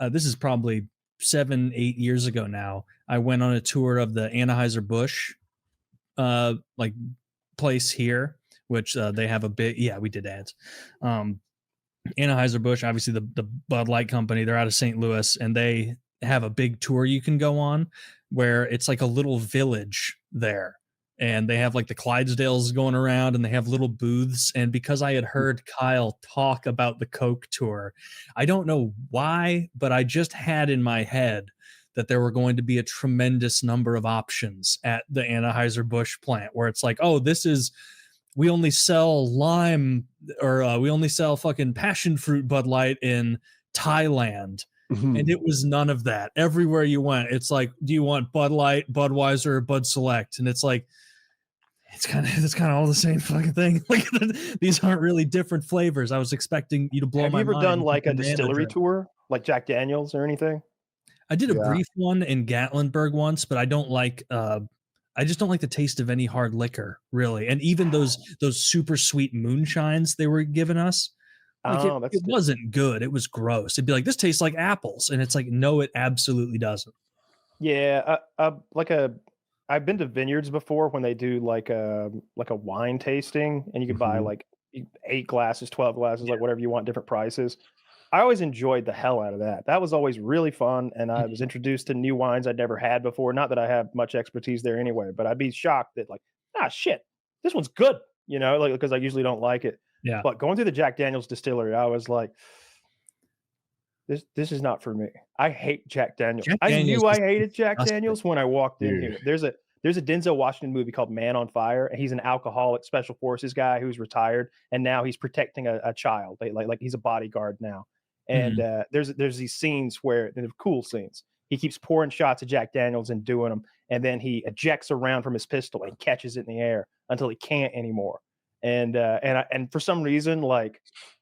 this is probably 7-8 years ago now. I went on a tour of the Anheuser-Busch like place here, which they have a big, we did ads. Anheuser-Busch, obviously the Bud Light company, they're out of St. Louis, and they have a big tour you can go on where it's like a little village there. And they have like the Clydesdales going around, and they have little booths. And because I had heard Kyle talk about the Coke tour, I don't know why, but I just had in my head that there were going to be a tremendous number of options at the Anheuser-Busch plant where it's like, oh, we only sell lime, or we only sell fucking passion fruit Bud Light in Thailand. And it was none of that. Everywhere you went, it's like, do you want Bud Light, Budweiser, or Bud Select? And it's like, it's kind of all the same fucking thing. Like, these aren't really different flavors. I was expecting you to blow my mind. Have you ever done like a distillery tour, like Jack Daniels or anything? I did a brief one in Gatlinburg once, but I don't like. I just don't like the taste of any hard liquor, really. And even those super sweet moonshines they were giving us, like it wasn't good. It was gross. It'd be like, this tastes like apples, and it's like, no, it absolutely doesn't. Yeah, I've been to vineyards before when they do like a wine tasting, and you could buy like 8 glasses, 12 glasses, like whatever you want, different prices. I always enjoyed the hell out of that. That was always really fun, and I was introduced to new wines I'd never had before. Not that I have much expertise there anyway, but I'd be shocked that like, shit, this one's good, like, because I usually don't like it. Yeah. But going through the Jack Daniels distillery, I was like, this is not for me. I hate Jack Daniels. I knew I hated Jack Daniels when I walked in here. There's a Denzel Washington movie called Man on Fire, and he's an alcoholic special forces guy who's retired, and now he's protecting a child. Like he's a bodyguard now. And there's these scenes where they're cool scenes. He keeps pouring shots of Jack Daniels and doing them, and then he ejects a round from his pistol and catches it in the air until he can't anymore. And for some reason, like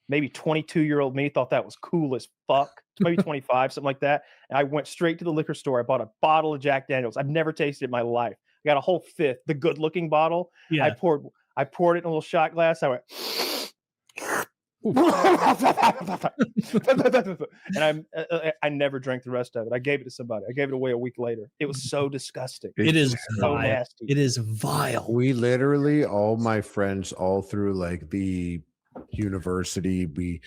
maybe 22-year-old me thought that was cool as fuck. Maybe 25, something like that. And I went straight to the liquor store. I bought a bottle of Jack Daniels. I've never tasted it in my life. I got a whole fifth, the good-looking bottle. Yeah. I poured it in a little shot glass. I went. And I never drank the rest of it. I gave it to somebody. I gave it away a week later. It was so disgusting. It is so nasty. It is vile. We literally, all my friends, all through like the university, we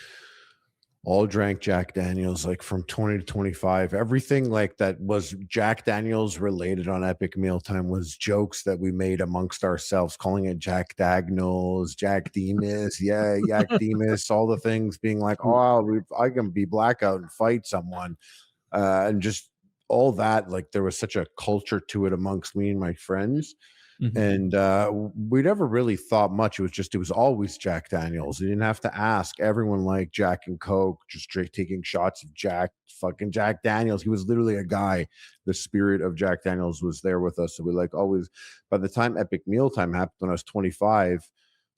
all drank Jack Daniels, like from 20 to 25. Everything like that was Jack Daniels related on Epic Mealtime was jokes that we made amongst ourselves, calling it Jack Dagnalls, Jack Demas, Jack Demas, all the things being like, I can be blackout and fight someone. And just all that, like there was such a culture to it amongst me and my friends. And we never really thought much. It was always Jack Daniels. You didn't have to ask. Everyone liked Jack and Coke, just taking shots of fucking Jack Daniels. He was literally a guy. The spirit of Jack Daniels was there with us. So we like always, by the time Epic Mealtime happened when I was 25,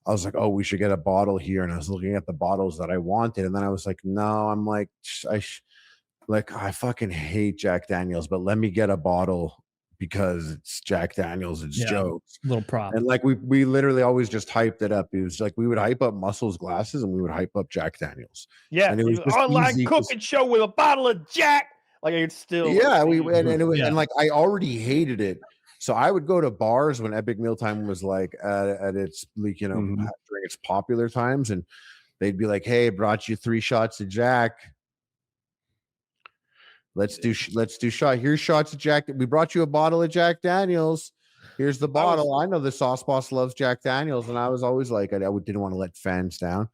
I was like, oh, we should get a bottle here. And I was looking at the bottles that I wanted. And then I was like, no, I'm like, I fucking hate Jack Daniels, but let me get a bottle because it's Jack Daniels, it's jokes. Little prop. And like we literally always just hyped it up. It was like we would hype up Muscles glasses and we would hype up Jack Daniels. Yeah, and it was online cooking show with a bottle of Jack. Like it's still and like I already hated it. So I would go to bars when Epic Mealtime was like at its like, during its popular times, and they'd be like, hey, brought you 3 shots of Jack. Let's do shot. Here's shots of Jack. We brought you a bottle of Jack Daniels. Here's the bottle. I know the Sauce Boss loves Jack Daniels, and I was always like, I didn't want to let fans down.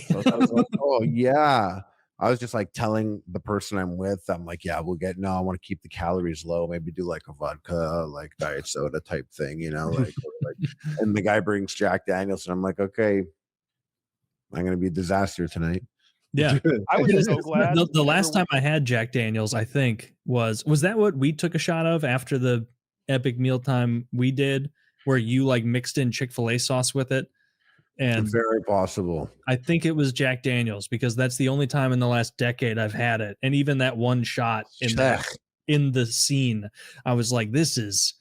So I was like, oh yeah. I was just like telling the person I'm with, I'm like, yeah, I want to keep the calories low. Maybe do like a vodka, like diet soda type thing, like and the guy brings Jack Daniels, and I'm like, okay, I'm gonna be a disaster tonight. Yeah, I was so glad. The last time I had Jack Daniels, I think was that what we took a shot of after the Epic Mealtime we did, where you like mixed in Chick-fil-A sauce with it? And very possible. I think it was Jack Daniels because that's the only time in the last decade I've had it, and even that one shot in the scene, I was like, this is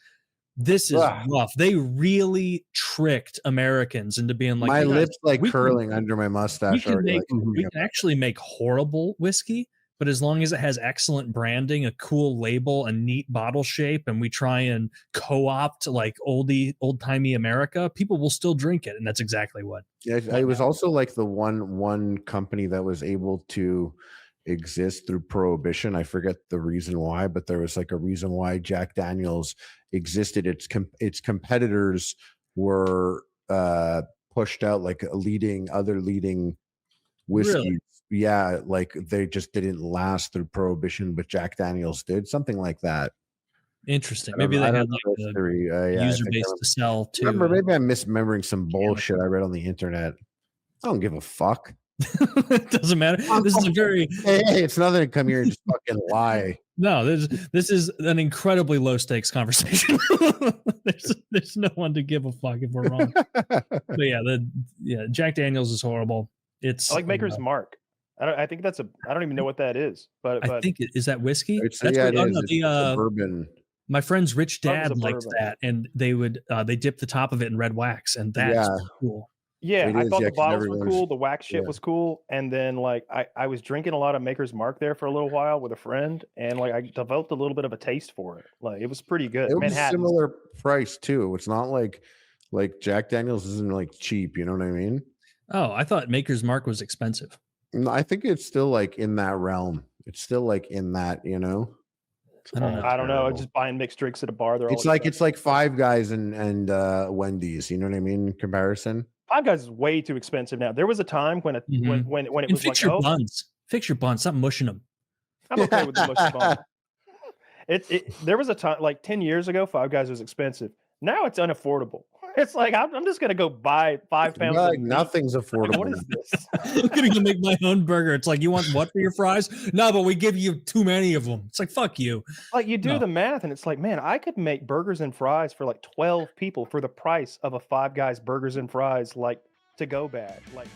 rough. They really tricked Americans into being like, my lips like curling under my mustache. We can actually make horrible whiskey, but as long as it has excellent branding, a cool label, a neat bottle shape, and we try and co-opt like old-timey America, people will still drink it, and that's exactly what. Yeah, it was also like the one company that was able to exist through prohibition. I forget the reason why, but there was like a reason why Jack Daniels existed. Its competitors were pushed out, like other leading whiskeys. Really? Yeah, like they just didn't last through prohibition, but Jack Daniels did, something like that. Interesting. Maybe they had like a user base to sell to. Remember, maybe I'm misremembering some bullshit I read on the internet. I don't give a fuck. It doesn't matter. This is a very hey, it's nothing to come here and just fucking lie. No, this is an incredibly low stakes conversation. there's no one to give a fuck if we're wrong. But yeah, Jack Daniels is horrible. It's I like Maker's Mark. I think that's I don't even know what that is, but I think is that whiskey? That's what, it's bourbon. My friend's rich dad likes that, and they dip the top of it in red wax, and that's cool. Yeah, I thought the bottles were cool. The wax shit was cool. And then like I was drinking a lot of Maker's Mark there for a little while with a friend, and like I developed a little bit of a taste for it. Like it was pretty good. It was similar price too. It's not like Jack Daniels isn't like cheap, you know what I mean? Oh, I thought Maker's Mark was expensive. No, I think it's still like in that realm. It's still like in that, you know. I don't know. I'm just buying mixed drinks at a bar. It's like Five Guys and Wendy's, you know what I mean, in comparison. Five Guys is way too expensive now. There was a time when it when it was fix your buns. Fix your buns. Stop mushing them. I'm okay with the mushy bun. There was a time like 10 years ago, Five Guys was expensive. Now it's unaffordable. It's like I'm just gonna go buy 5 pounds. Like nothing's affordable. What is this? I'm gonna go make my own burger. It's like, you want what for your fries? No, but we give you too many of them. It's like, fuck you. Like you do the math, and it's like, man, I could make burgers and fries for like 12 people for the price of a Five Guys burgers and fries like to go bag. Like.